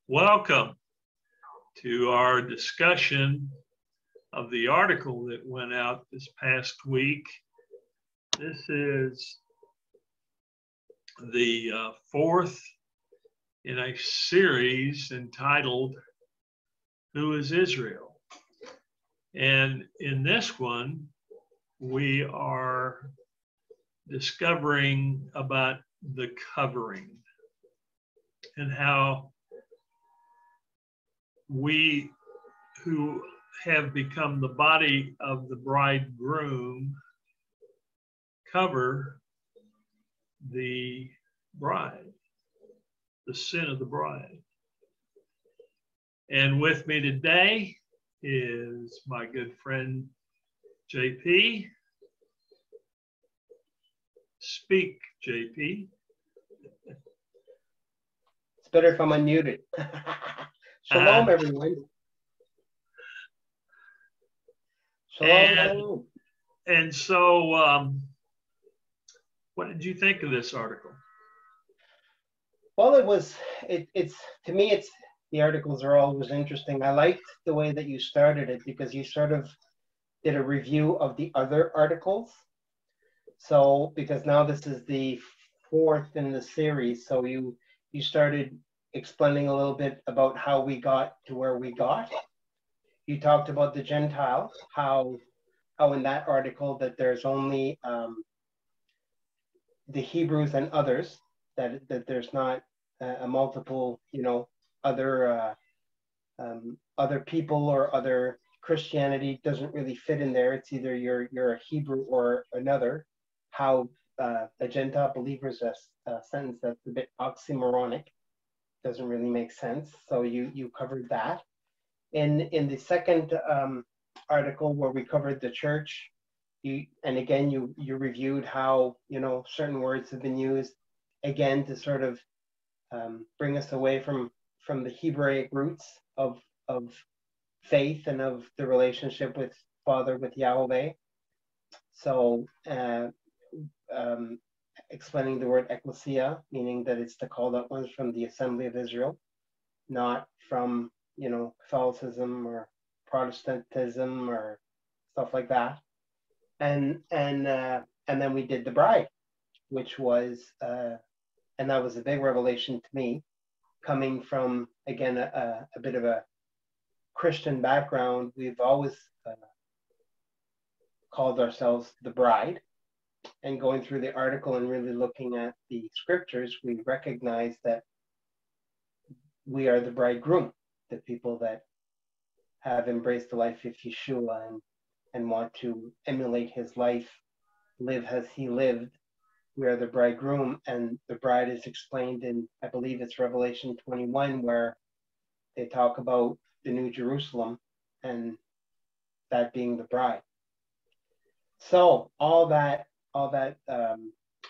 Welcome to our discussion of the article that went out this past week. This is the fourth in a series entitled, Who is Israel? And in this one, we are discovering about the covering and how we who have become the body of the bridegroom cover the bride, the sin of the bride. And with me today is my good friend, JP. Speak, JP. It's better if I'm unmuted. Shalom, everyone. Shalom. And so, what did you think of this article? Well, it's to me, the articles are always interesting. I liked the way that you started it because you sort of did a review of the other articles. So, because now this is the fourth in the series, so you started explaining a little bit about how we got to where we got. You talked about the Gentiles, how in that article that there's only the Hebrews and others, that there's not a multiple, other people or other Christianity doesn't really fit in there. It's either you're a Hebrew or another. How a Gentile believer is a sentence that's a bit oxymoronic, doesn't really make sense. So you covered that. In the second article where we covered the church, you reviewed how certain words have been used again to sort of bring us away from the Hebraic roots of faith and of the relationship with Father, with Yahweh. So explaining the word ecclesia, meaning that it's the called out ones from the Assembly of Israel, not from Catholicism or Protestantism or stuff like that. And then we did the bride, which was and that was a big revelation to me, coming from again a bit of a Christian background. We've always called ourselves the bride, and going through the article and really looking at the scriptures, we recognize that we are the bridegroom, the people that have embraced the life of Yeshua and want to emulate his life, live as he lived. We are the bridegroom, and the bride is explained in, I believe it's Revelation 21, where they talk about the New Jerusalem and that being the bride. So all that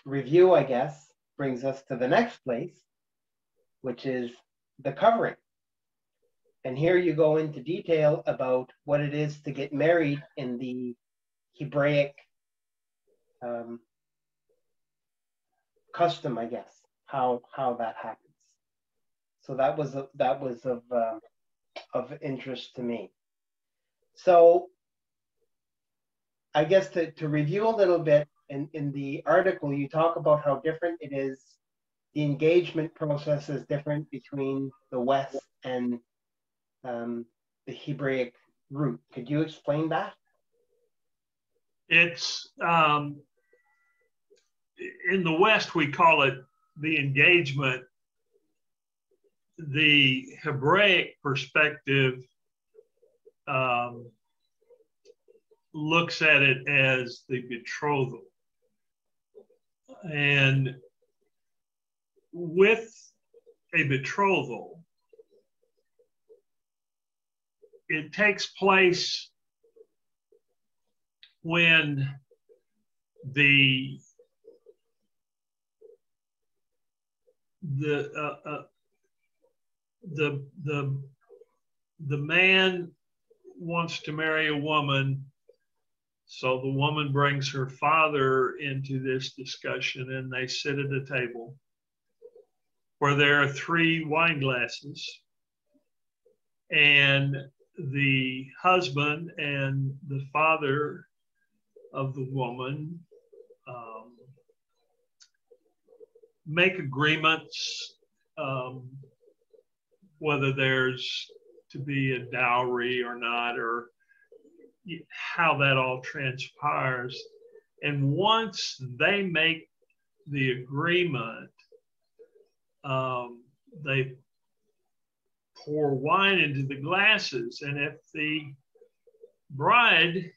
review, I guess, brings us to the next place, which is the covering. And here you go into detail about what it is to get married in the Hebraic custom, I guess, how that happens. So that was of interest to me. So I guess to review a little bit, in the article, you talk about how different it is. The engagement process is different between the West and the Hebraic root. Could you explain that? It's in the West, we call it the engagement. The Hebraic perspective looks at it as the betrothal. And with a betrothal, it takes place when the man wants to marry a woman, so the woman brings her father into this discussion, and they sit at a table, where there are 3 wine glasses, and the husband and the father of the woman make agreements, whether there's to be a dowry or not, or how that all transpires. And once they make the agreement, they pour wine into the glasses. And if the bride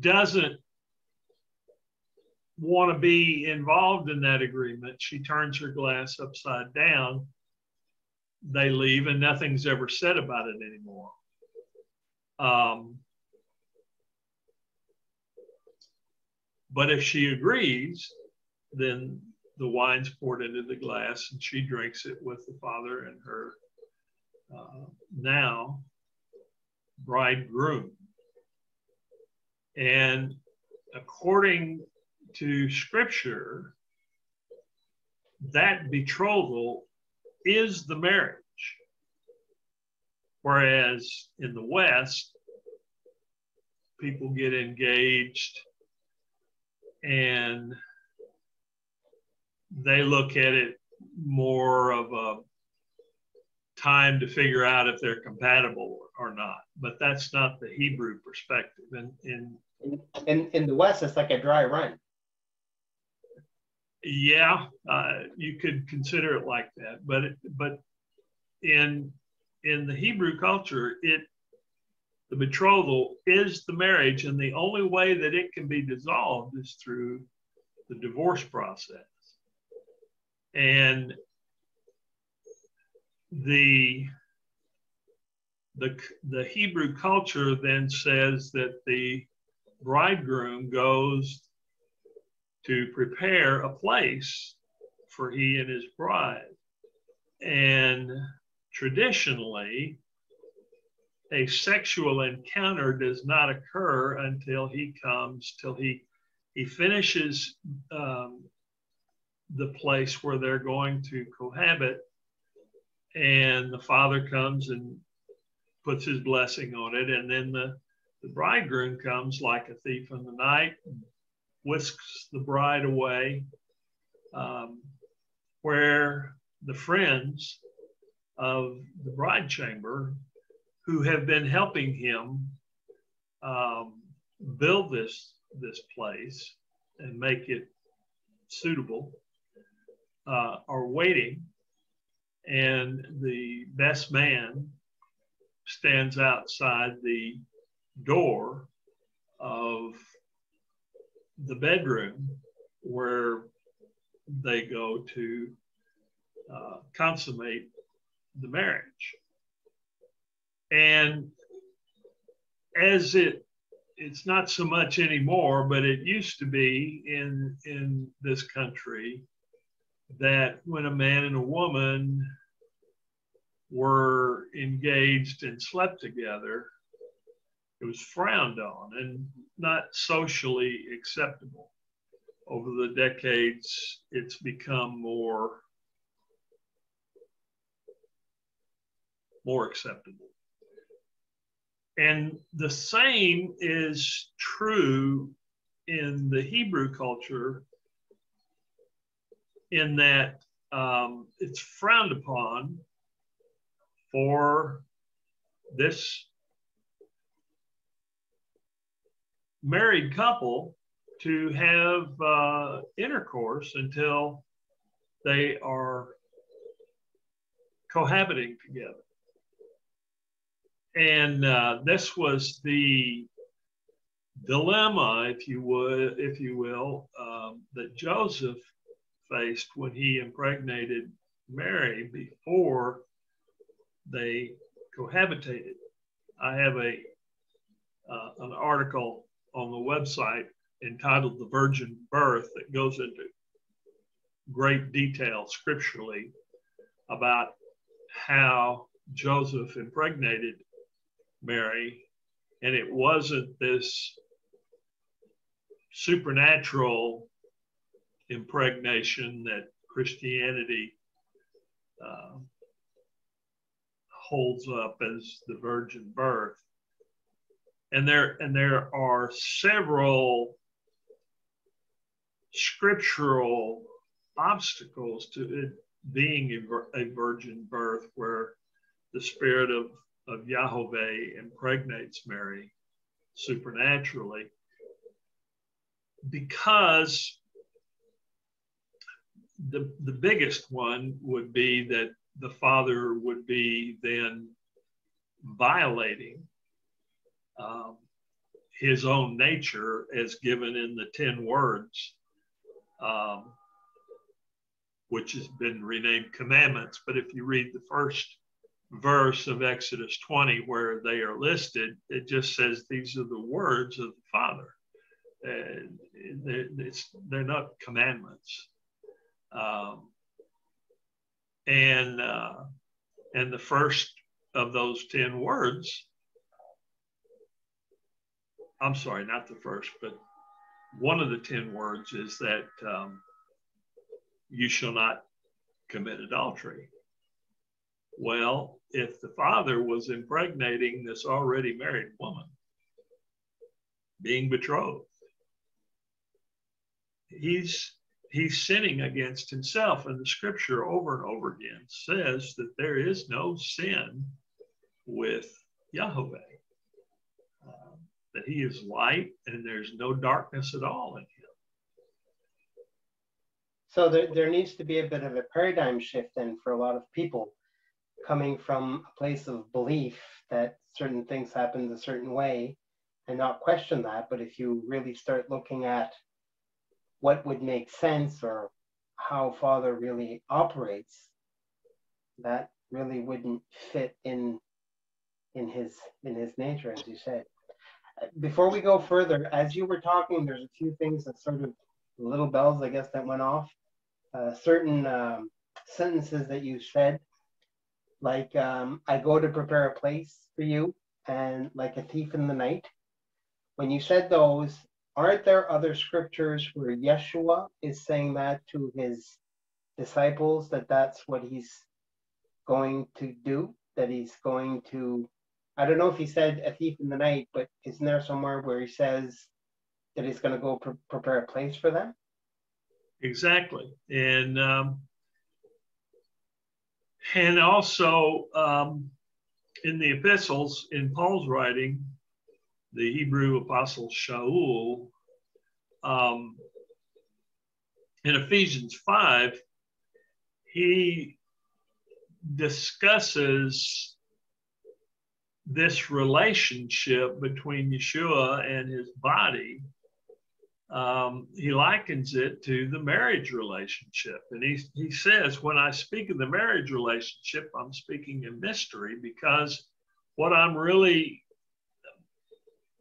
doesn't want to be involved in that agreement, she turns her glass upside down, they leave, and nothing's ever said about it anymore. But if she agrees, then the wine's poured into the glass and she drinks it with the father and her now bridegroom. And according to Scripture, that betrothal is the marriage. Whereas in the West, people get engaged and they look at it more of a time to figure out if they're compatible or not. But that's not the Hebrew perspective. In the West, it's like a dry run. Yeah, you could consider it like that. But in the Hebrew culture, the betrothal is the marriage, and the only way that it can be dissolved is through the divorce process. And the Hebrew culture then says that the bridegroom goes to prepare a place for he and his bride. And traditionally, a sexual encounter does not occur until he finishes the place where they're going to cohabit, and the father comes and puts his blessing on it, and then the bridegroom comes like a thief in the night and whisks the bride away, where the friends of the bride chamber who have been helping him build this place and make it suitable are waiting, and the best man stands outside the door of the bedroom where they go to consummate the marriage. And as it's not so much anymore, but it used to be in this country that when a man and a woman were engaged and slept together, it was frowned on and not socially acceptable. Over the decades, it's become more acceptable. And the same is true in the Hebrew culture, in that it's frowned upon for this married couple to have intercourse until they are cohabiting together. And this was the dilemma, if you will, that Joseph faced when he impregnated Mary before they cohabitated. I have an article on the website entitled "The Virgin Birth" that goes into great detail scripturally about how Joseph impregnated Mary, and it wasn't this supernatural impregnation that Christianity uh, holds up as the virgin birth. And there are several scriptural obstacles to it being a virgin birth, where the spirit of Yahweh impregnates Mary supernaturally, because the biggest one would be that the father would be then violating his own nature as given in the 10 words, which has been renamed commandments. But if you read the first verse of Exodus 20, where they are listed, it just says these are the words of the Father. They're not commandments. And the first of those 10 words, I'm sorry, not the first, but one of the 10 words is that you shall not commit adultery. Well, if the father was impregnating this already married woman, being betrothed, he's sinning against himself. And the scripture over and over again says that there is no sin with Yahweh, that he is light and there's no darkness at all in him. So there needs to be a bit of a paradigm shift then for a lot of people, coming from a place of belief that certain things happen a certain way and not question that. But if you really start looking at what would make sense or how Father really operates, that really wouldn't fit in his nature, as you said. Before we go further, as you were talking, there's a few things that sort of little bells, I guess, that went off. Certain sentences that you said, like I go to prepare a place for you, and like a thief in the night. When you said those, aren't there other scriptures where Yeshua is saying that to his disciples, that that's what he's going to do, that he's going to, I don't know if he said a thief in the night, but isn't there somewhere where he says that he's going to go prepare a place for them? Exactly. And also in the epistles, in Paul's writing, the Hebrew apostle Shaul, in Ephesians 5, he discusses this relationship between Yeshua and his body. He likens it to the marriage relationship. And he says, when I speak of the marriage relationship, I'm speaking in mystery, because what I'm really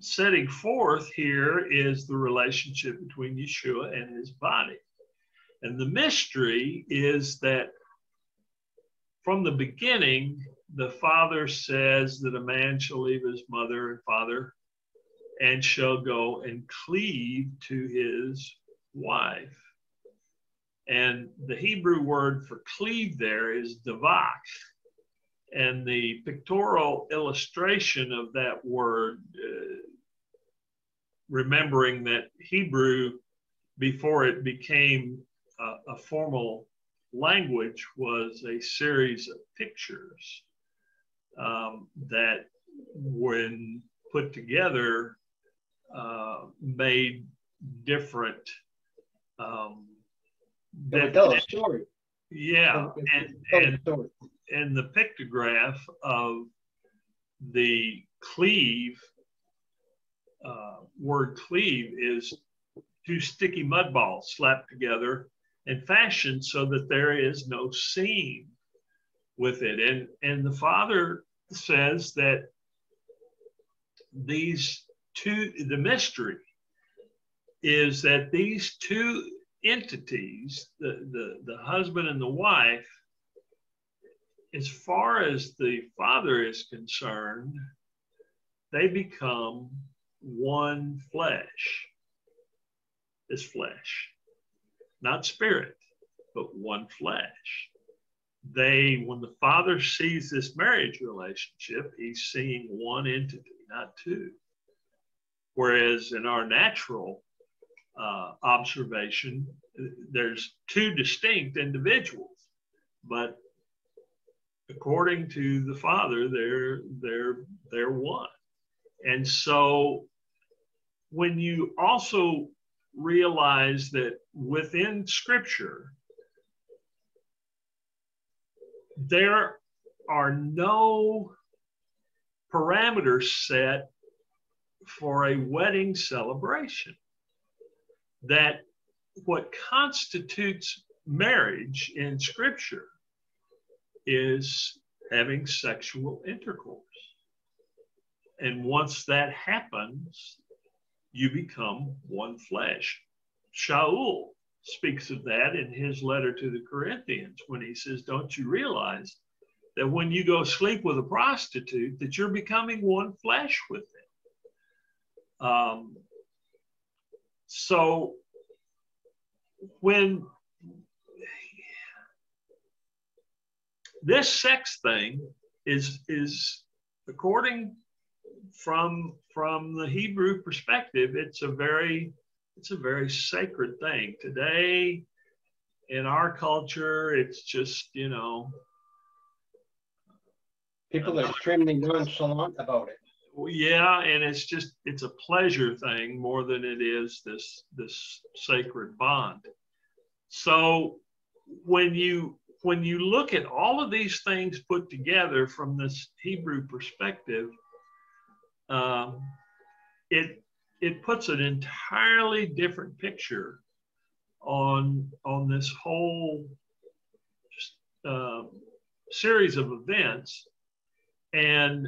setting forth here is the relationship between Yeshua and his body. And the mystery is that from the beginning, the Father says that a man shall leave his mother and father and shall go and cleave to his wife. And the Hebrew word for cleave there is davak. And the pictorial illustration of that word, remembering that Hebrew, before it became a formal language, was a series of pictures that, when put together, made different. Tell a story. Yeah, and the pictograph of the cleave, word cleave, is two sticky mud balls slapped together and fashioned so that there is no seam with it. And the Father says that these two, the mystery is that these two entities, the husband and the wife, as far as the Father is concerned, they become one flesh. This flesh, not spirit, but one flesh. when the Father sees this marriage relationship, he's seeing one entity, not two. Whereas in our natural observation, there's two distinct individuals, but according to the Father, they're one. And so when you also realize that within Scripture, there are no parameters set for a wedding celebration, that what constitutes marriage in Scripture is having sexual intercourse. And once that happens, you become one flesh. Shaul speaks of that in his letter to the Corinthians when he says, don't you realize that when you go sleep with a prostitute, that you're becoming one flesh with them? So when this sex thing is according from the Hebrew perspective, it's a very sacred thing. Today in our culture, it's just, people are extremely nonchalant about it. Yeah, and it's a pleasure thing more than it is this sacred bond. So when you look at all of these things put together from this Hebrew perspective, it puts an entirely different picture on this whole series of events. And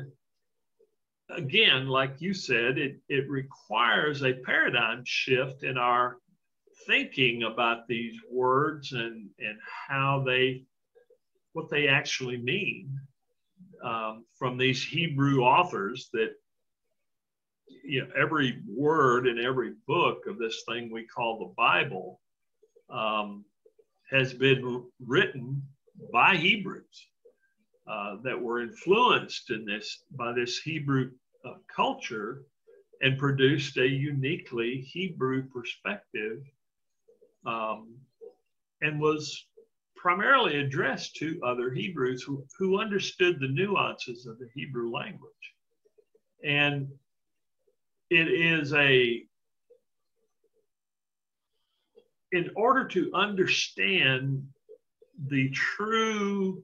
again, like you said, it requires a paradigm shift in our thinking about these words and how what they actually mean, from these Hebrew authors that, every word in every book of this thing we call the Bible has been written by Hebrews that were influenced by this Hebrew culture and produced a uniquely Hebrew perspective, and was primarily addressed to other Hebrews who understood the nuances of the Hebrew language. And it is in order to understand the true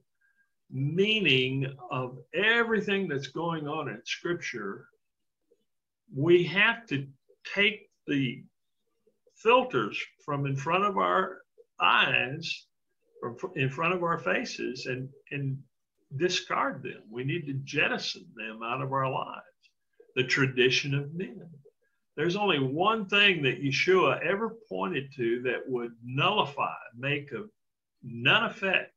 meaning of everything that's going on in Scripture, we have to take the filters from in front of our eyes, from in front of our faces, and discard them. We need to jettison them out of our lives. The tradition of men. There's only one thing that Yeshua ever pointed to that would nullify, make of none effect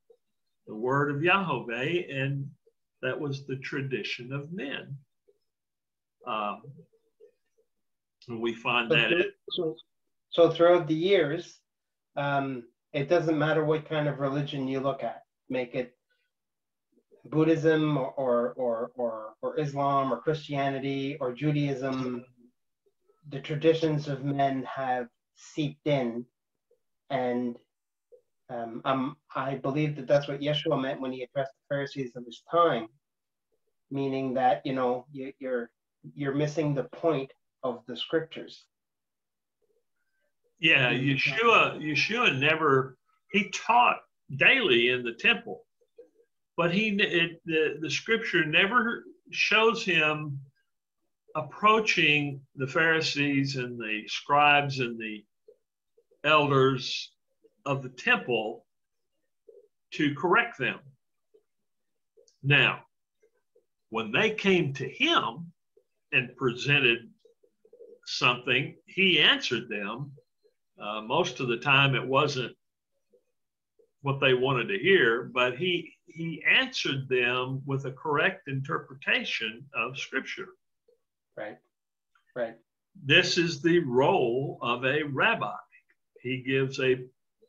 the word of Yahweh, and that was the tradition of men. And we find so throughout the years, it doesn't matter what kind of religion you look at, make it Buddhism or Islam or Christianity or Judaism, the traditions of men have seeped in, and I believe that that's what Yeshua meant when he addressed the Pharisees of his time, meaning that you're missing the point of the Scriptures. Yeah, Yeshua never, he taught daily in the temple, but the Scripture never shows him approaching the Pharisees and the scribes and the elders of the temple to correct them. Now, when they came to him and presented something, he answered them. Most of the time it wasn't what they wanted to hear, but he answered them with a correct interpretation of Scripture. Right. This is the role of a rabbi. He gives a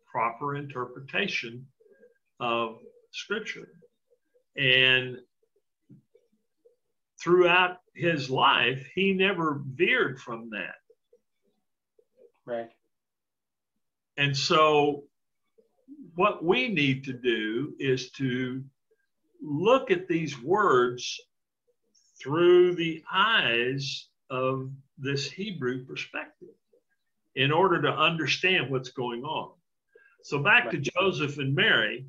proper interpretation of Scripture. And throughout his life, he never veered from that. Right. And so what we need to do is to look at these words through the eyes of this Hebrew perspective in order to understand what's going on. So back to Joseph and Mary,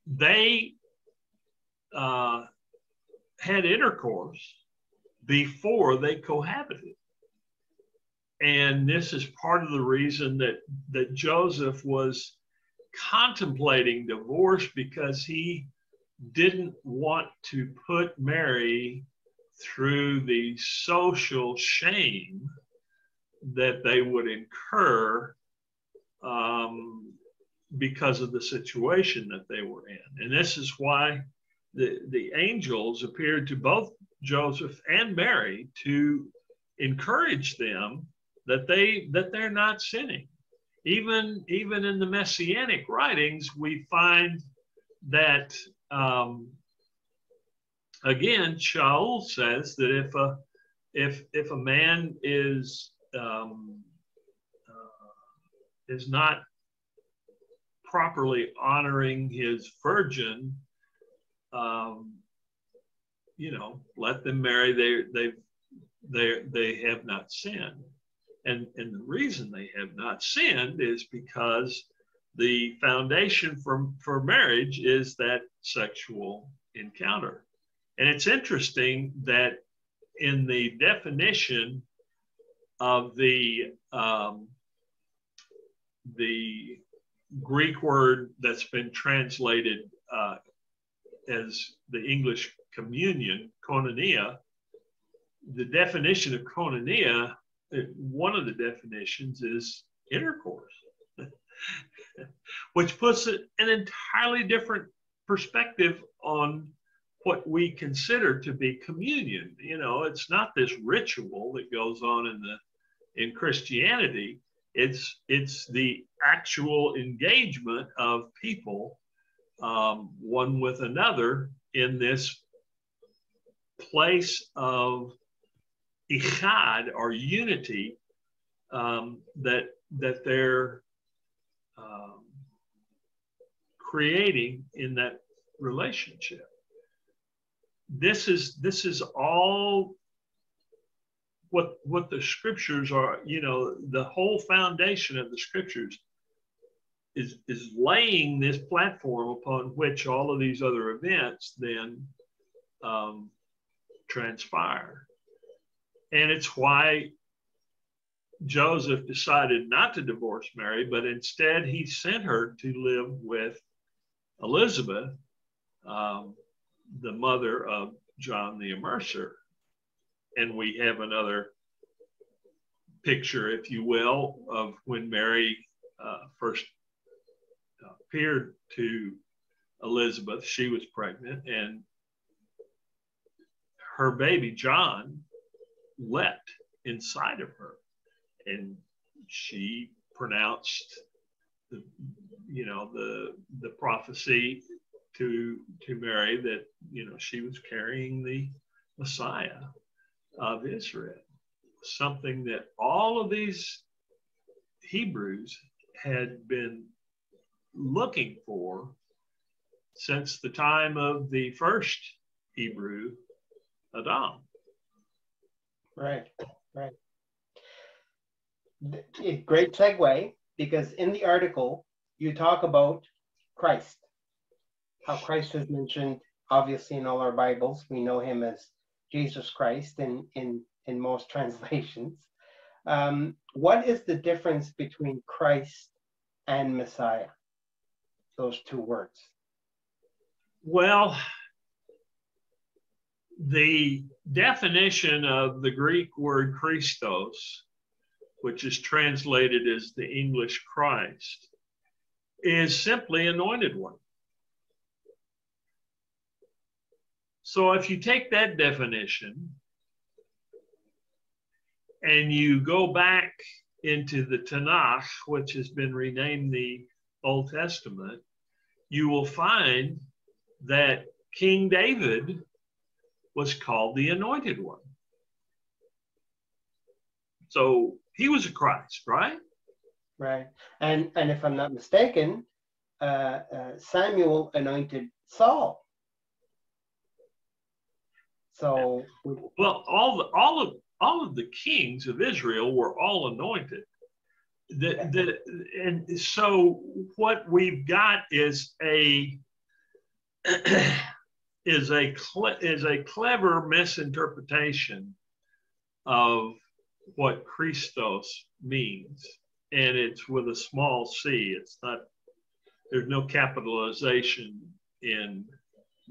they had intercourse before they cohabited. And this is part of the reason that Joseph was contemplating divorce, because he didn't want to put Mary through the social shame that they would incur because of the situation that they were in. And this is why the angels appeared to both Joseph and Mary to encourage them that they're not sinning. Even in the Messianic writings, we find that again, Shaul says that if a man is not properly honoring his virgin, let them marry. They have not sinned. And the reason they have not sinned is because the foundation for marriage is that sexual encounter. And it's interesting that in the definition of the Greek word that's been translated as the English communion, koinonia, the definition of koinonia, one of the definitions is intercourse, which puts it an entirely different perspective on what we consider to be communion. It's not this ritual that goes on in Christianity. It's the actual engagement of people, one with another, in this place of ichad, or unity, that they're creating in that relationship. This is all what the scriptures are. The whole foundation of the scriptures is laying this platform upon which all of these other events then transpire. And it's why Joseph decided not to divorce Mary, but instead he sent her to live with Elizabeth, the mother of John the Immerser. And we have another picture, if you will, of when Mary first appeared to Elizabeth. She was pregnant, and her baby John leapt inside of her, and she pronounced the prophecy to Mary that she was carrying the Messiah of Israel, something that all of these Hebrews had been looking for since the time of the first Hebrew, Adam. Right. Great segue, because in the article you talk about Christ, how Christ is mentioned obviously in all our Bibles. We know him as Jesus Christ in most translations. What is the difference between Christ and Messiah? Those two words. Well, the definition of the Greek word Christos, which is translated as the English Christ, is simply anointed one. So if you take that definition and you go back into the Tanakh, which has been renamed the Old Testament, you will find that King David was called the Anointed One. So he was a Christ, right? Right. And if I'm not mistaken, Samuel anointed Saul. So well, all of the kings of Israel were all anointed. And so what we've got is a clever misinterpretation of what Christos means, and it's with a small c. It's not. There's no capitalization in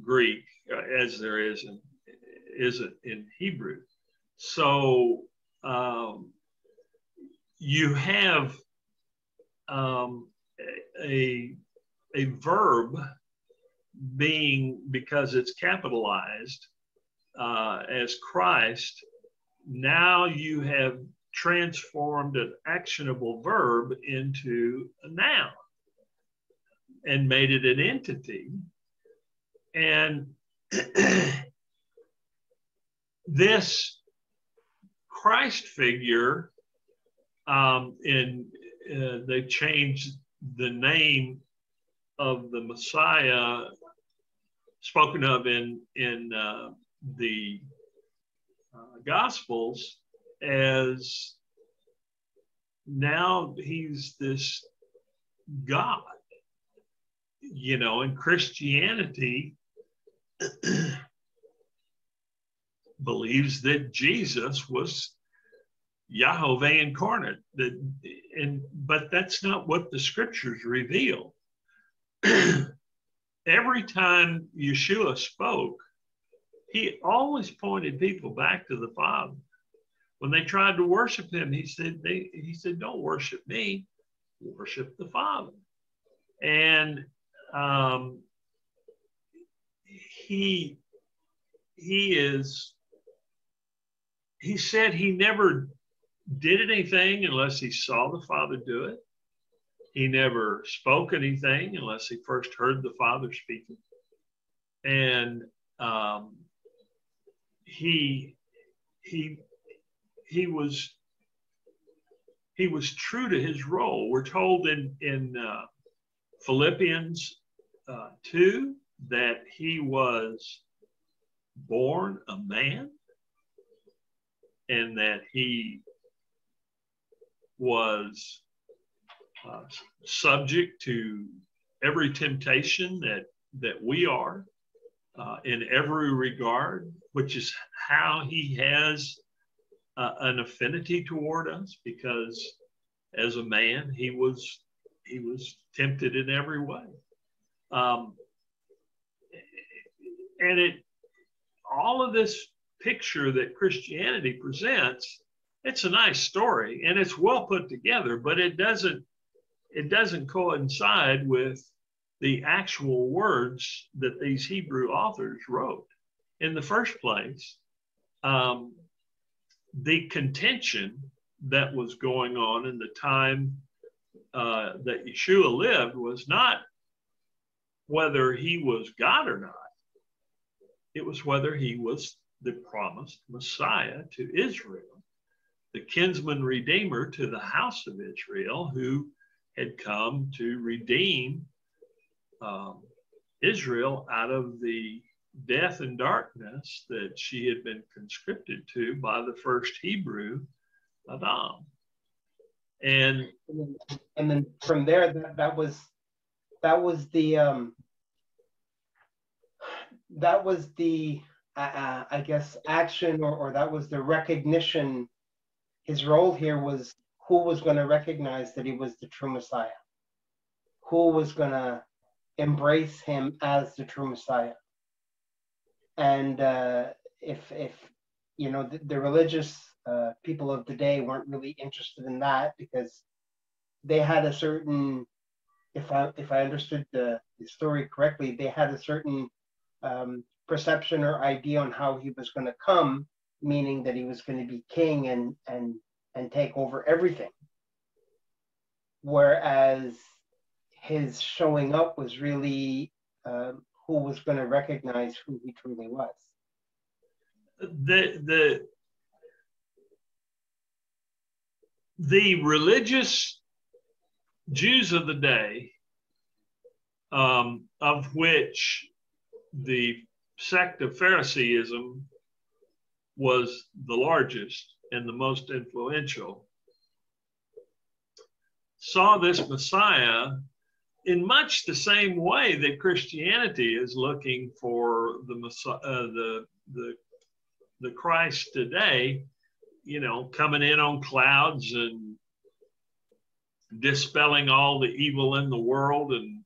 Greek as there isn't in Hebrew. So you have a verb being, because it's capitalized as Christ, now you have transformed an actionable verb into a noun and made it an entity. And this Christ figure, they changed the name of the Messiah spoken of in the Gospels as now he's this God, you know, and Christianity believes that Jesus was Yahweh incarnate, but that's not what the scriptures reveal. Every time Yeshua spoke, he always pointed people back to the Father. When they tried to worship him, he said, "Don't worship me, worship the Father." And he said he never did anything unless he saw the Father do it. He never spoke anything unless he first heard the Father speaking. And he was true to his role. We're told in Philippians 2 that he was born a man and that he was subject to every temptation that we are in every regard, which is how he has an affinity toward us, because as a man he was tempted in every way, and all of this picture that Christianity presents, it's a nice story and it's well put together, but it doesn't coincide with the actual words that these Hebrew authors wrote. In the first place, the contention that was going on in the time that Yeshua lived was not whether he was God or not. It was whether he was the promised Messiah to Israel, the kinsman redeemer to the house of Israel, who had come to redeem Israel out of the death and darkness that she had been conscripted to by the first Hebrew, Adam. And then from there, that was the I guess action, or that was the recognition. His role here was who was going to recognize that he was the true Messiah, who was going to embrace him as the true Messiah. And if you know, the religious people of the day weren't really interested in that, because they had a certain, if I understood the story correctly, they had a certain perception or idea on how he was going to come, meaning that he was going to be king and take over everything. Whereas his showing up was really who was going to recognize who he truly was. The religious Jews of the day, of which the sect of Phariseeism was the largest and the most influential, saw this Messiah in much the same way that Christianity is looking for the Messiah, the Christ today, you know, coming in on clouds and dispelling all the evil in the world and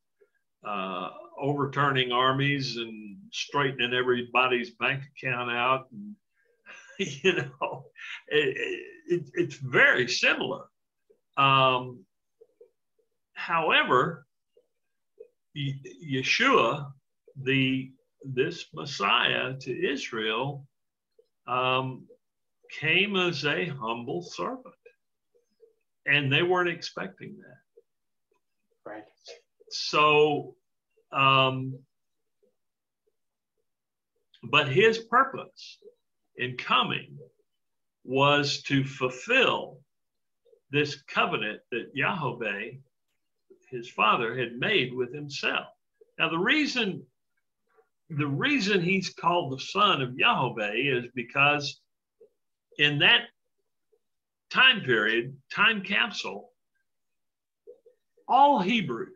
overturning armies and straightening everybody's bank account out. And, you know, it's very similar. However, Yeshua, this Messiah to Israel, came as a humble servant, and they weren't expecting that. Right. So, but his purpose in coming was to fulfill this covenant that Yahweh, his father, had made with himself. Now, the reason he's called the son of Yahweh is because in that time period, time capsule, all Hebrew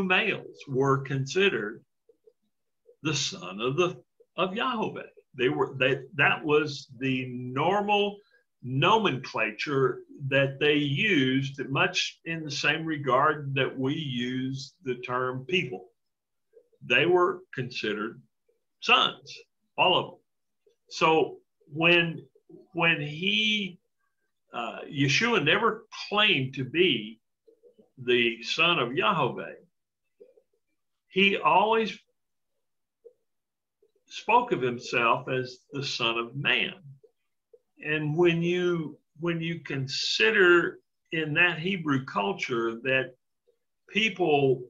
males were considered the son of Yahweh. That was the normal nomenclature that they used, much in the same regard that we use the term people. They were considered sons, all of them. So when Yeshua never claimed to be the son of Yahweh, he always spoke of himself as the Son of Man. And when you consider in that Hebrew culture that people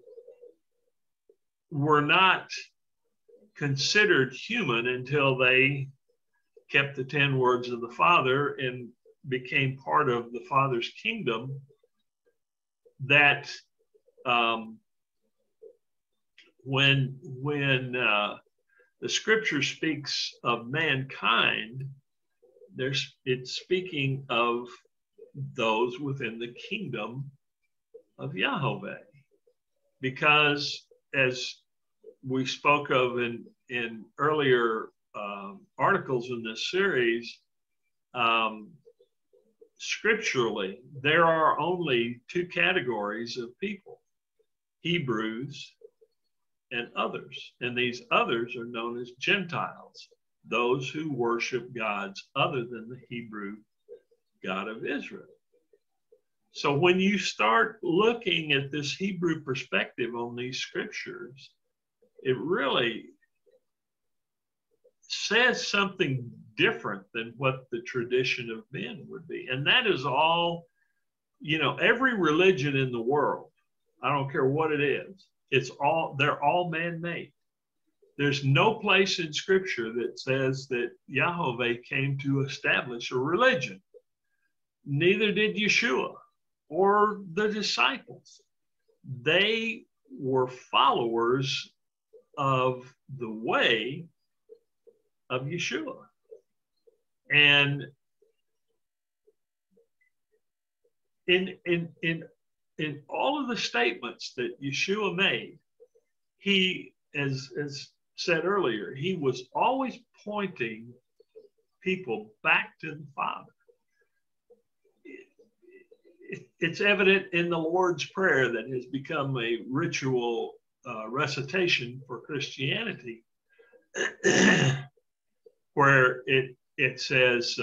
were not considered human until they kept the 10 words of the Father and became part of the Father's kingdom, that when the scripture speaks of mankind, it's speaking of those within the kingdom of Yahweh. Because as we spoke of in earlier articles in this series, scripturally, there are only two categories of people: Hebrews and others. And these others are known as gentiles, those who worship gods other than the Hebrew God of Israel. So when you start looking at this Hebrew perspective on these scriptures, it really says something different than what the tradition of men would be. And that is all, you know, every religion in the world, I don't care what it is, they're all man-made. There's no place in scripture that says that Yahweh came to establish a religion. Neither did Yeshua or the disciples. They were followers of the way of Yeshua. And in all of the statements that Yeshua made, he, as said earlier, he was always pointing people back to the Father. It's evident in the Lord's Prayer that has become a ritual recitation for Christianity, where it says,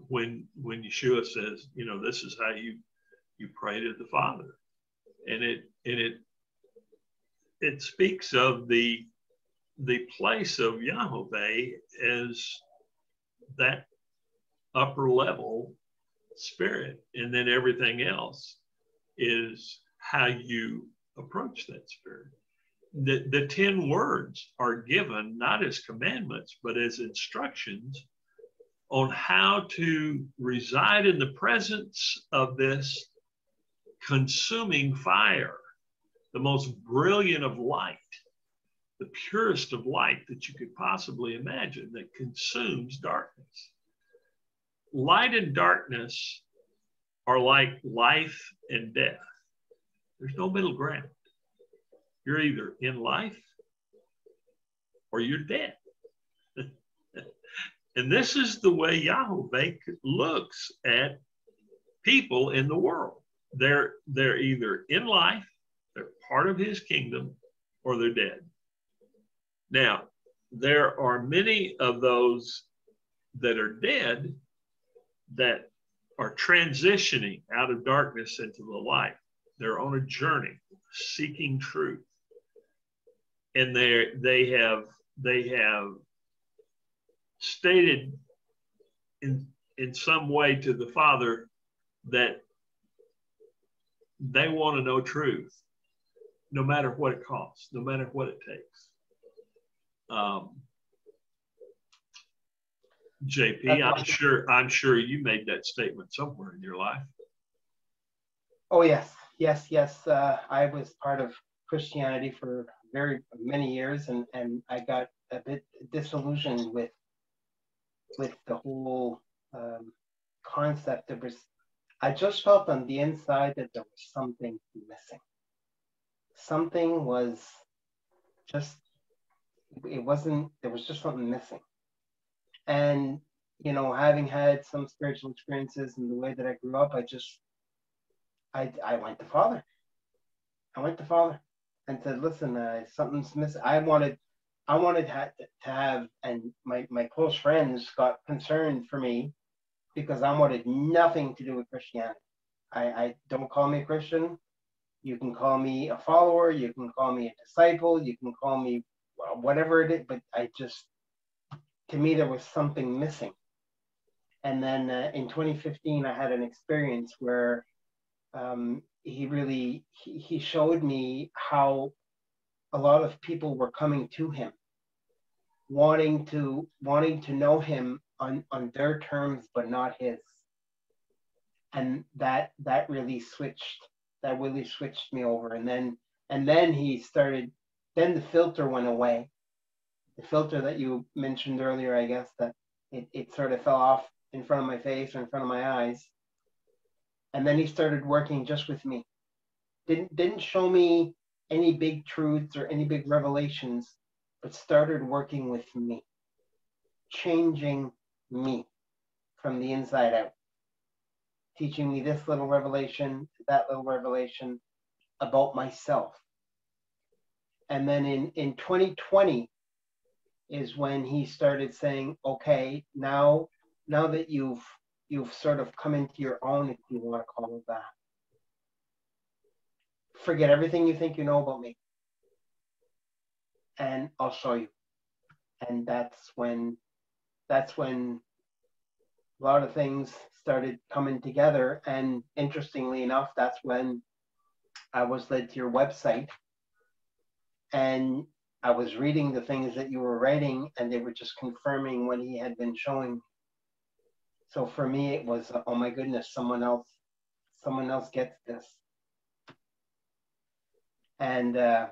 when Yeshua says, you know, this is how you pray to the Father, and it speaks of the place of Yahweh as that upper level spirit, and then everything else is how you approach that spirit. The 10 words are given not as commandments, but as instructions on how to reside in the presence of this consuming fire, the most brilliant of light, the purest of light that you could possibly imagine, that consumes darkness. Light and darkness are like life and death. There's no middle ground. You're either in life or you're dead. And this is the way Yahweh looks at people in the world. They're either in life, they're part of his kingdom, or they're dead. Now, there are many of those that are dead that are transitioning out of darkness into the light. They're on a journey seeking truth. And they have stated in some way to the Father that they want to know truth, no matter what it costs, no matter what it takes. JP, I'm sure you made that statement somewhere in your life. Oh yes. I was part of Christianity for very many years, and I got a bit disillusioned with the whole concept. I just felt on the inside that there was something missing. Something was just, there was just something missing. And, you know, having had some spiritual experiences in the way that I grew up, I went to Father. I went to Father and said, listen, something's missing. I wanted to have, and my close friends got concerned for me because I wanted nothing to do with Christianity. I don't call me a Christian. You can call me a follower. You can call me a disciple. You can call me whatever it is. But to me, there was something missing. And then in 2015, I had an experience where he showed me how a lot of people were coming to him, wanting to know him on their terms, but not his. And that really switched me over. And then he started, then the filter went away. The filter that you mentioned earlier, I guess, that it sort of fell off in front of my face or in front of my eyes. And then he started working just with me. Didn't show me any big truths or any big revelations, but started working with me, changing me from the inside out, teaching me this little revelation, that little revelation about myself. And then in 2020 is when he started saying, okay, now that you've sort of come into your own, if you want to call it that, forget everything you think you know about me, and I'll show you. And that's when a lot of things started coming together. And interestingly enough, that's when I was led to your website, and I was reading the things that you were writing, and they were just confirming what he had been showing. So for me, it was, oh my goodness, someone else gets this. And I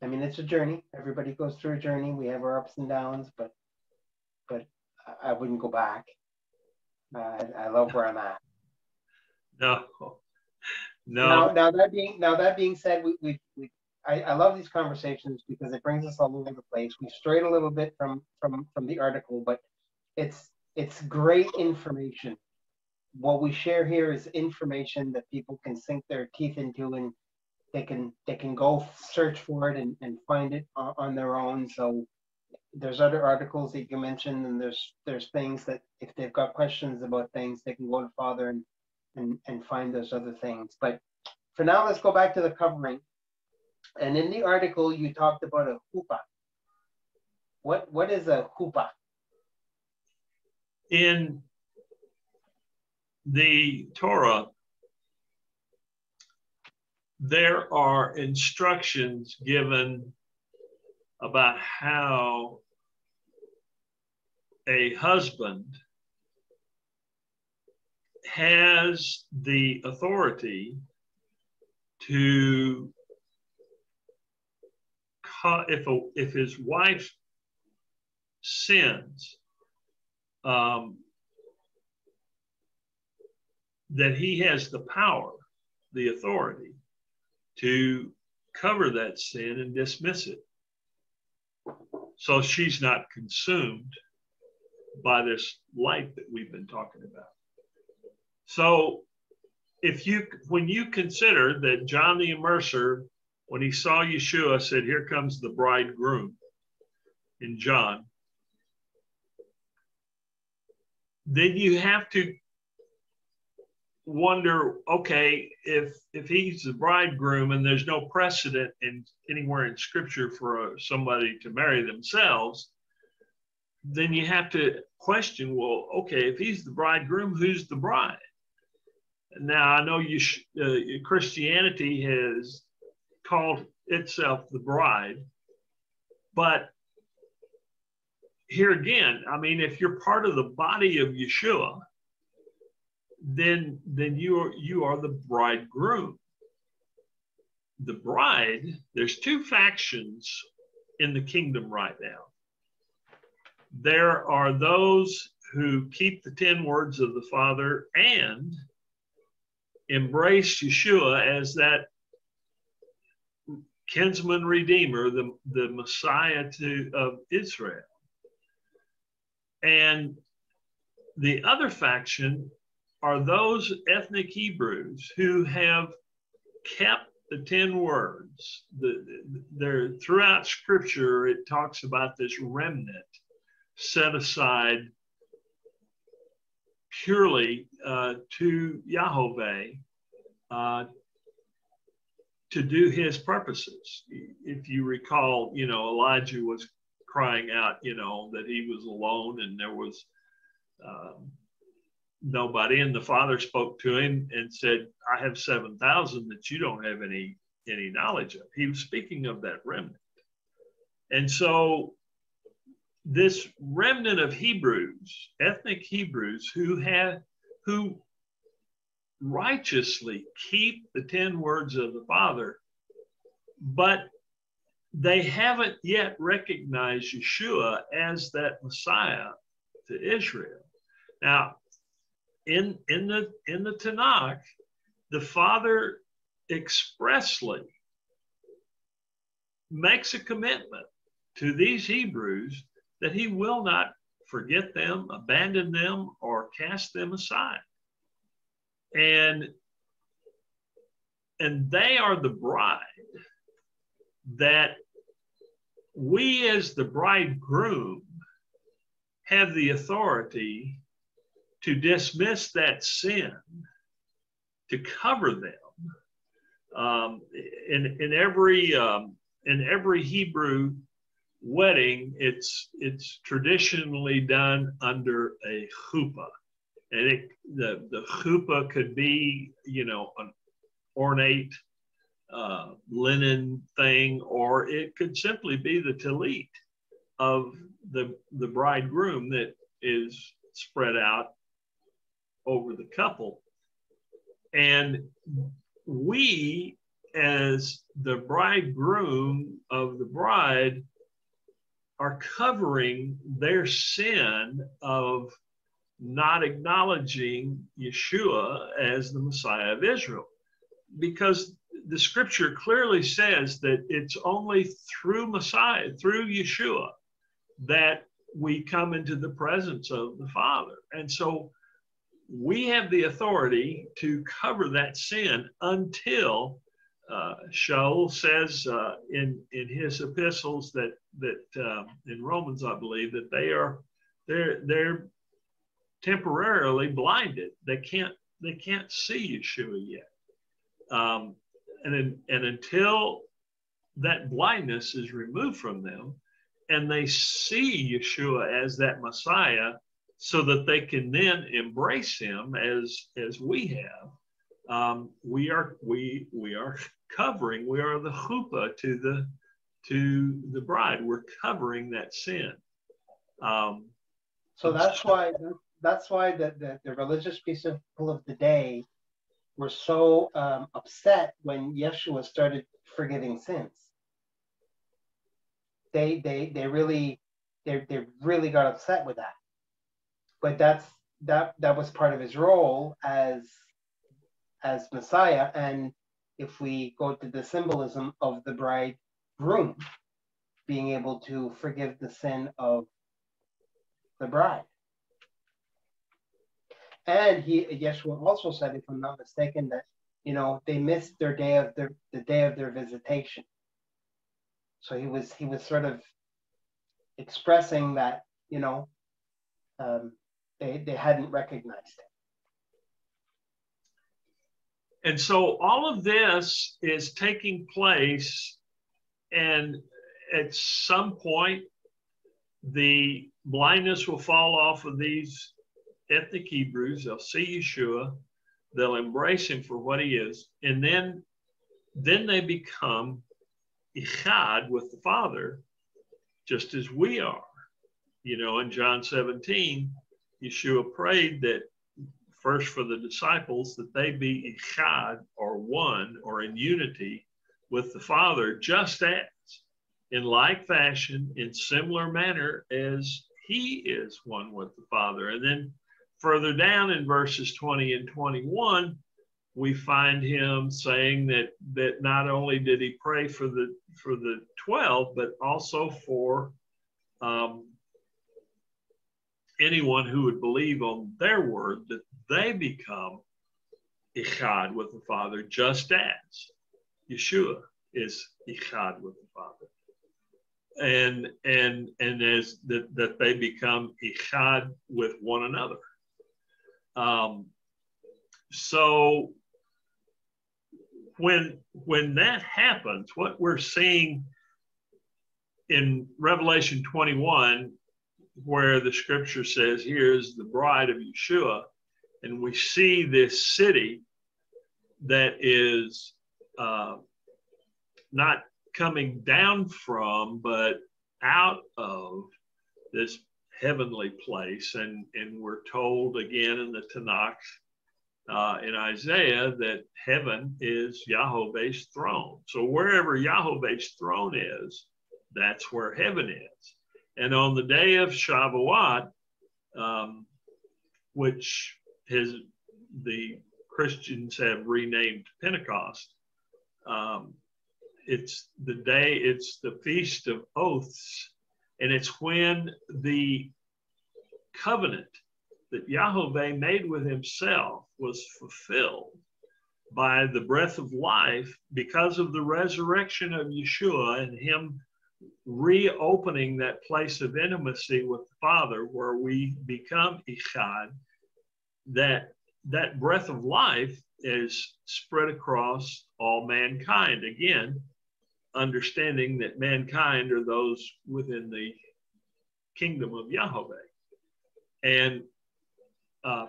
mean, it's a journey. Everybody goes through a journey. We have our ups and downs, but I wouldn't go back. I love where I'm at. No. Now that being said, I love these conversations because it brings us all over the place. We strayed a little bit from the article, but it's great information. What we share here is information that people can sink their teeth into, and they can go search for it and find it on their own. So there's other articles that you mentioned, and there's things that if they've got questions about things, they can go to Father and find those other things. But for now, let's go back to the covering. And in the article, you talked about a chuppah. What is a chuppah? In the Torah, there are instructions given about how a husband has the authority to, if his wife sins, that he has the power, the authority to cover that sin and dismiss it, so she's not consumed by this light that we've been talking about. So when you consider that John the Immerser, when he saw Yeshua, said, "Here comes the bridegroom," in John, then you have to wonder, okay, if he's the bridegroom and there's no precedent anywhere in Scripture for somebody to marry themselves, then you have to question, well, okay, if he's the bridegroom, who's the bride? Now, I know Christianity has called itself the bride, but here again, I mean, if you're part of the body of Yeshua, then you are the bridegroom. The bride, there's two factions in the kingdom right now. There are those who keep the 10 words of the Father and embrace Yeshua as that kinsman redeemer, the Messiah of Israel. And the other faction are those ethnic Hebrews who have kept the 10 words. Throughout Scripture, it talks about this remnant set aside purely to Yahweh, to do his purposes. If you recall, Elijah was crying out, that he was alone and there was nobody, and the Father spoke to him and said, "I have 7,000 that you don't have any knowledge of." He was speaking of that remnant. And so this remnant of Hebrews, ethnic Hebrews, who righteously keep the 10 words of the Father, but they haven't yet recognized Yeshua as that Messiah to Israel. Now, in the Tanakh, the Father expressly makes a commitment to these Hebrews that he will not forget them, abandon them, or cast them aside. And they are the bride that we as the bridegroom have the authority to dismiss that sin, to cover them. In every Hebrew wedding, it's traditionally done under a chuppah, and the chuppah could be, an ornate linen thing, or it could simply be the tallit of the bridegroom that is spread out over the couple. And we, as the bridegroom of the bride, are covering their sin of not acknowledging Yeshua as the Messiah of Israel. Because the Scripture clearly says that it's only through Messiah, through Yeshua, that we come into the presence of the Father. And so we have the authority to cover that sin until Shaul says in his epistles that in Romans, I believe, that they're temporarily blinded. They can't see Yeshua yet. And until that blindness is removed from them and they see Yeshua as that Messiah, so that they can then embrace him as we have, we are covering. We are the chuppah to the bride. We're covering that sin. So that's why the religious people of the day were so upset when Yeshua started forgiving sins. They really got upset with that. But that was part of his role as Messiah. And if we go to the symbolism of the bridegroom being able to forgive the sin of the bride. And Yeshua also said, if I'm not mistaken, that they missed their day of the day of their visitation. So he was sort of expressing that they hadn't recognized it. And so all of this is taking place, and at some point, the blindness will fall off of these ethnic Hebrews. They'll see Yeshua, they'll embrace him for what he is, and then they become ichad with the Father, just as we are. In John 17, Yeshua prayed that first for the disciples, that they be ichad, or one, or in unity with the Father, just as, in like fashion, in similar manner as he is one with the Father. And then further down in verses 20 and 21, we find him saying that not only did he pray for the 12, but also for anyone who would believe on their word, that they become ichad with the Father, just as Yeshua is ichad with the Father, and as that they become ichad with one another. So when that happens, what we're seeing in Revelation 21, where the scripture says, here's the bride of Yeshua, and we see this city that is not coming down from, but out of this heavenly place. And we're told again in the Tanakh, in Isaiah, that heaven is Yahweh's throne. So wherever Yahweh's throne is, that's where heaven is. And on the day of Shavuot, which the Christians have renamed Pentecost, it's the Feast of Oaths, and it's when the covenant that Yahweh made with himself was fulfilled by the breath of life because of the resurrection of Yeshua and him reopening that place of intimacy with the Father where we become ichad. That breath of life is spread across all mankind. Again, understanding that mankind are those within the kingdom of Yahweh. And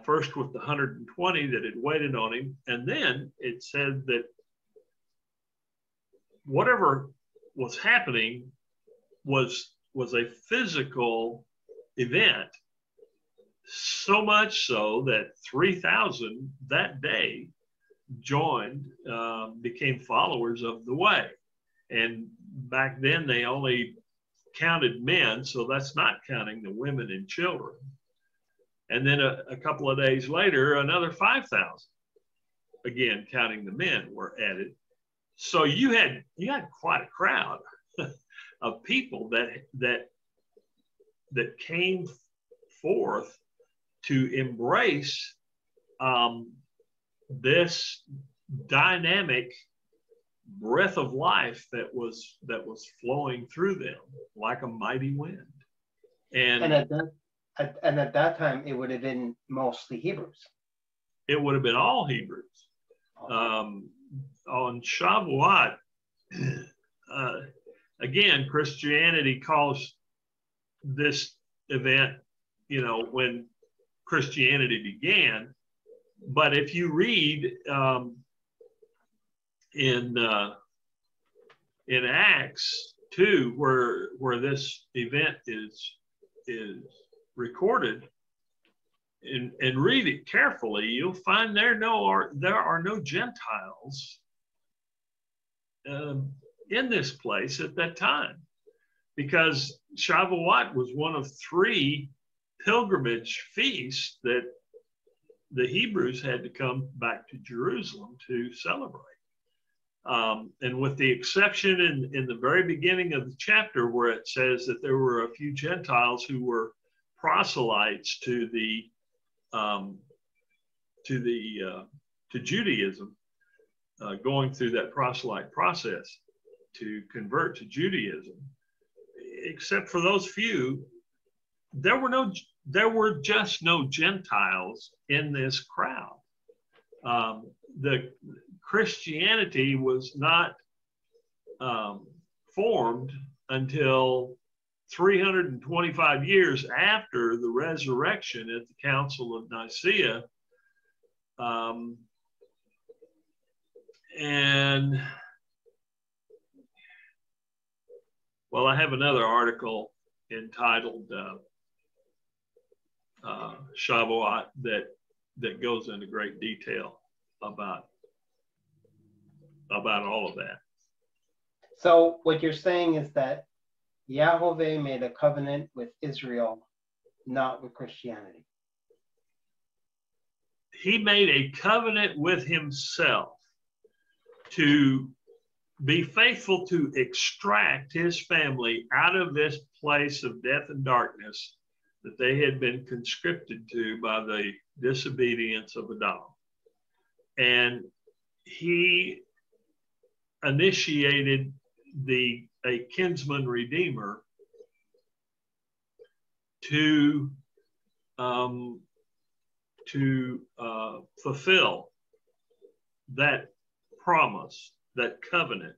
first with the 120 that had waited on him, and then it said that whatever was happening was a physical event, so much so that 3,000 that day joined, became followers of the way. And back then they only counted men, so that's not counting the women and children. And then a couple of days later, another 5,000, again counting the men, were added. So you had quite a crowd of people that came forth to embrace this dynamic breath of life that was flowing through them like a mighty wind. And at that time, it would have been mostly Hebrews. It would have been all Hebrews. On Shavuot, again, Christianity calls this event, when Christianity began. But if you read in Acts 2, where this event is recorded, and read it carefully, you'll find there are no Gentiles in this place at that time, because Shavuot was one of 3 pilgrimage feasts that the Hebrews had to come back to Jerusalem to celebrate. And with the exception in the very beginning of the chapter, where it says that there were a few Gentiles who were proselytes to Judaism, going through that proselyte process to convert to Judaism, except for those few, there were just no Gentiles in this crowd. The Christianity was not formed until 325 years after the resurrection at the Council of Nicaea. And well, I have another article entitled Shavuot that goes into great detail about all of that. So what you're saying is that Yahweh made a covenant with Israel, not with Christianity. He made a covenant with himself to be faithful to extract his family out of this place of death and darkness that they had been conscripted to by the disobedience of Adam. And he initiated a kinsman redeemer to fulfill that promise, that covenant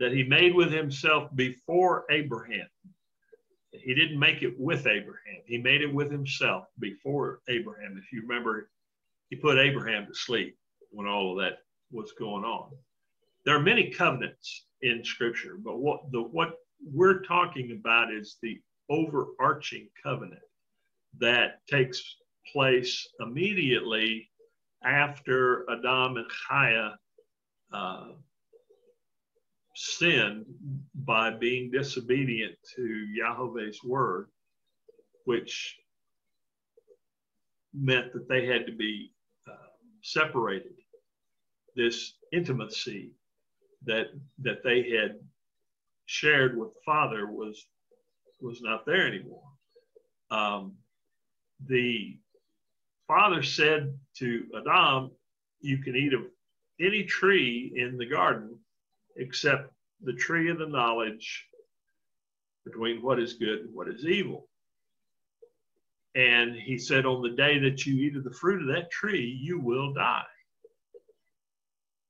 that he made with himself before Abraham. He didn't make it with Abraham. He made it with himself before Abraham. If you remember, he put Abraham to sleep when all of that was going on. There are many covenants in Scripture, but what we're talking about is the overarching covenant that takes place immediately after Adam and Chaya sinned by being disobedient to Yahweh's word, which meant that they had to be separated. This intimacy that they had shared with the Father was not there anymore. The Father said to Adam, "You can eat of any tree in the garden except the tree of the knowledge between what is good and what is evil." And he said, "On the day that you eat of the fruit of that tree, you will die."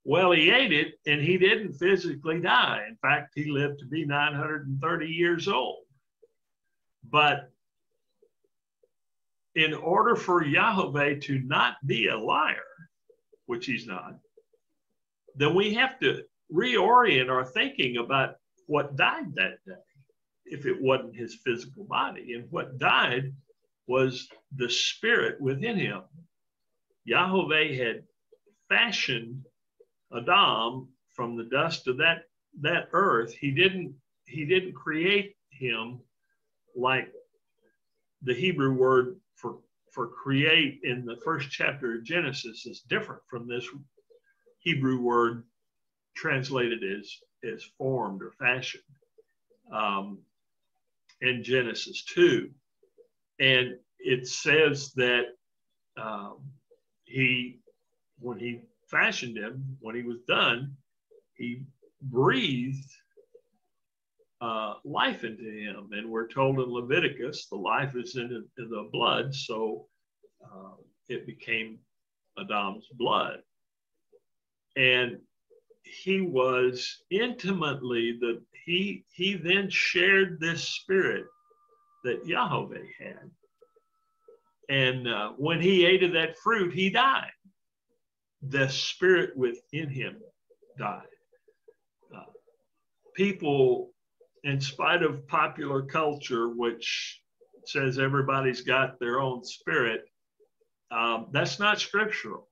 Well, he ate it and he didn't physically die. In fact, he lived to be 930 years old. But in order for Yahweh to not be a liar, which he's not, then we have to reorient our thinking about what died that day, if it wasn't his physical body. And what died was the spirit within him. Yahweh had fashioned Adam from the dust of that earth. He didn't create him like the Hebrew word for create in the first chapter of Genesis is different from this Hebrew word translated as formed or fashioned in Genesis 2. And it says that when he fashioned him, when he was done, he breathed life into him. And we're told in Leviticus, the life is in the blood, so it became Adam's blood. And he was intimately, he then shared this spirit that Yahweh had. And when he ate of that fruit, he died. The spirit within him died. People, in spite of popular culture, which says everybody's got their own spirit, that's not scriptural.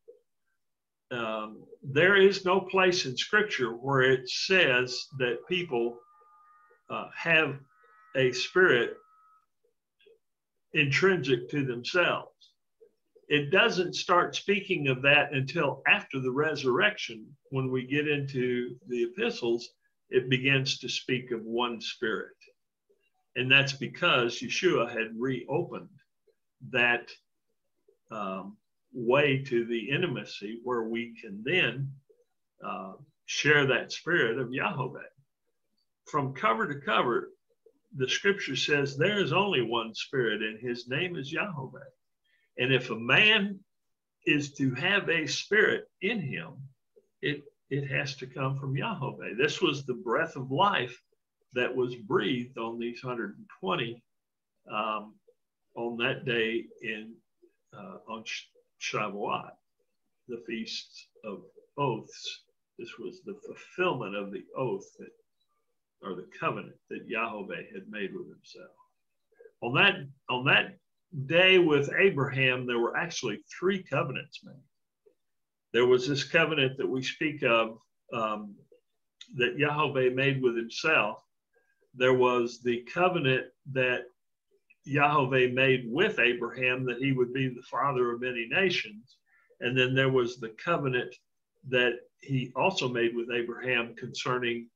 There is no place in scripture where it says that people have a spirit intrinsic to themselves. It doesn't start speaking of that until after the resurrection. When we get into the epistles, it begins to speak of one spirit. And that's because Yeshua had reopened that way to the intimacy where we can then share that spirit of Yahweh. From cover to cover, the scripture says there is only one spirit and his name is Yahweh. And if a man is to have a spirit in him, it has to come from Yahweh. This was the breath of life that was breathed on these 120 on that day on Shavuot, the Feast of Oaths. This was the fulfillment of the oath or the covenant that Yahweh had made with himself. On that day with Abraham, there were actually 3 covenants made. There was this covenant that we speak of that Yahweh made with himself. There was the covenant that Yahweh made with Abraham that he would be the father of many nations. And then there was the covenant that he also made with Abraham concerning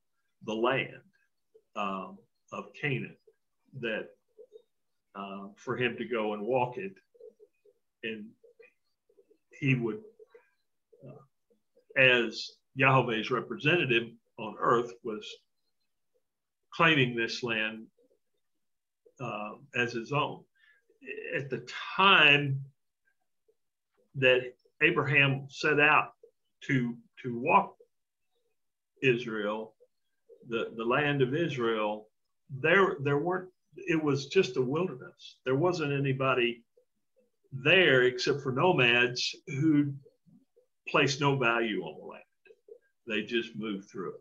the land of Canaan, that for him to go and walk it, and he would, as Yahweh's representative on earth, was claiming this land as his own. At the time that Abraham set out to walk Israel, the land of Israel, there weren't, it was just a wilderness. There wasn't anybody there except for nomads who placed no value on the land. They just moved through it.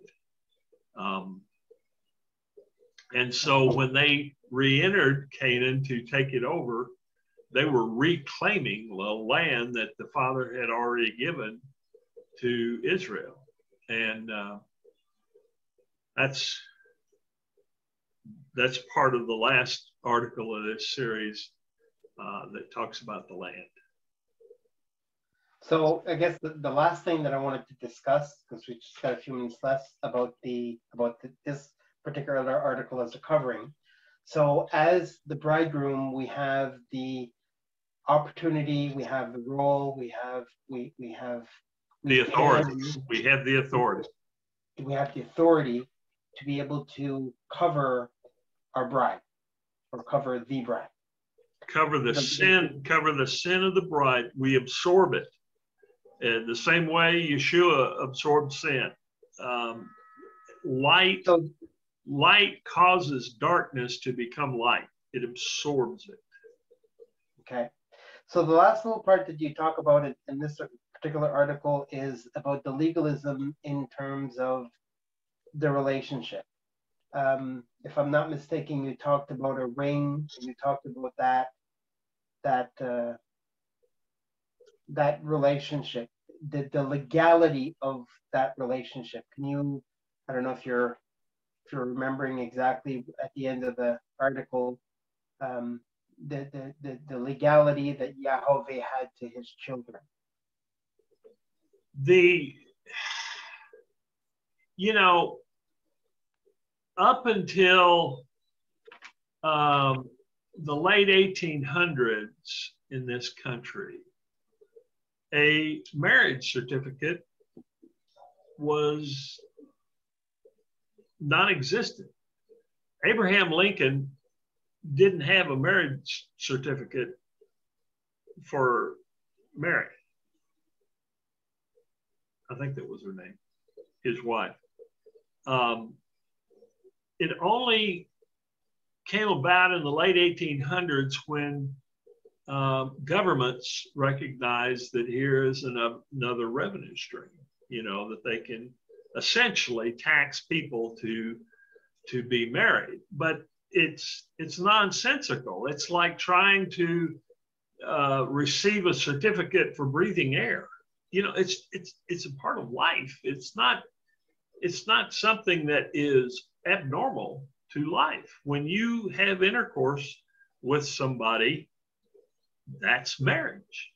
And so when they re-entered Canaan to take it over, they were reclaiming the land that the Father had already given to Israel. And that's part of the last article of this series that talks about the land. So I guess the last thing that I wanted to discuss, because we just got a few minutes left, about this particular article as a covering. So as the bridegroom, we have the opportunity, we have the role, we have the authority. We have the authority. We have the authority to be able to cover our bride, or cover the bride. Cover the sin of the bride. We absorb it. And the same way Yeshua absorbed sin. Light causes darkness to become light. It absorbs it. Okay. So the last little part that you talk about in this particular article is about the legalism in terms of the relationship. If I'm not mistaken, you talked about a ring, and you talked about that relationship, the legality of that relationship. Can you, I don't know if you're remembering exactly at the end of the article, the legality that Yahweh had to his children. Up until the late 1800s in this country, a marriage certificate was non-existent. Abraham Lincoln didn't have a marriage certificate for Mary. I think that was her name, his wife. It only came about in the late 1800s when governments recognized that here is another revenue stream, that they can essentially tax people to be married. But it's nonsensical. It's like trying to receive a certificate for breathing air. You know, it's a part of life. It's not something that is abnormal to life. When you have intercourse with somebody, that's marriage.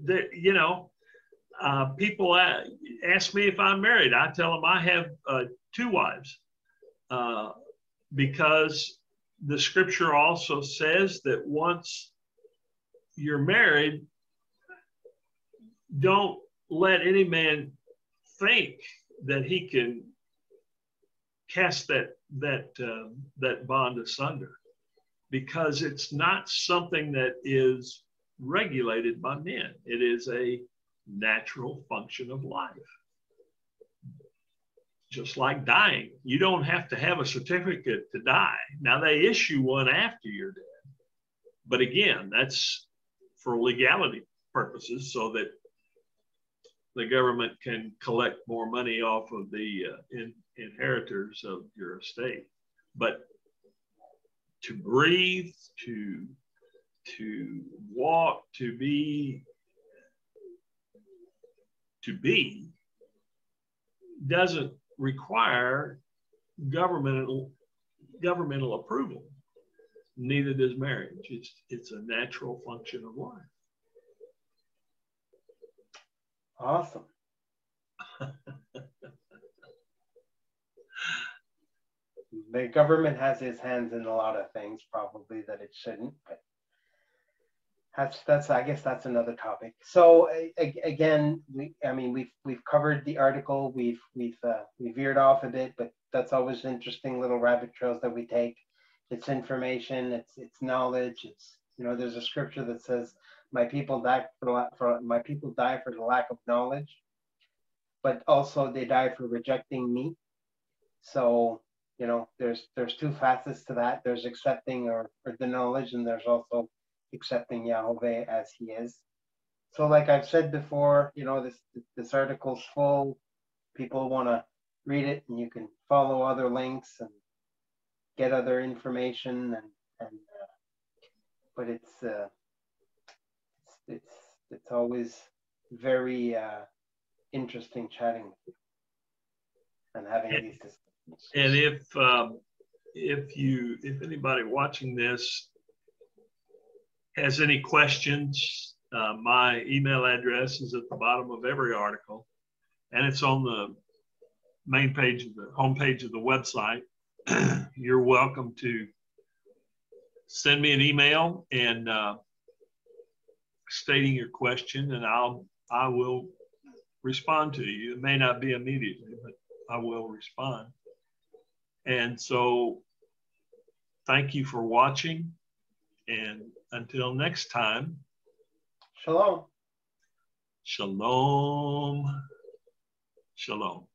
You know, people ask me if I'm married. I tell them I have 2 wives, because the scripture also says that once you're married, don't let any man think that he can cast that bond asunder, because it's not something that is regulated by men. It is a natural function of life. Just like dying, you don't have to have a certificate to die. Now they issue one after you're dead, but again, that's for legality purposes, so that the government can collect more money off of the inheritors of your estate. But to breathe, to walk, to be doesn't require governmental approval. Neither does marriage. It's a natural function of life. Awesome. The government has its hands in a lot of things, probably, that it shouldn't, but that's I guess that's another topic. So again, we've covered the article. We've veered off a bit, but that's always interesting little rabbit trails that we take. It's information, it's knowledge. It's, you know, there's a scripture that says, my people die for the lack of knowledge, but also they die for rejecting me. So, you know, there's 2 facets to that. There's accepting or the knowledge, and there's also accepting Yahweh as he is. So like I've said before, you know, this article's full. People want to read it, and you can follow other links and get other information, but it's always very interesting chatting with you and having these discussions. And if anybody watching this has any questions, my email address is at the bottom of every article, and it's on the main page of the homepage of the website. You're welcome to send me an email and stating your question, and I will respond to you. It may not be immediately, but I will respond. And so thank you for watching, and until next time, Shalom. Shalom. Shalom.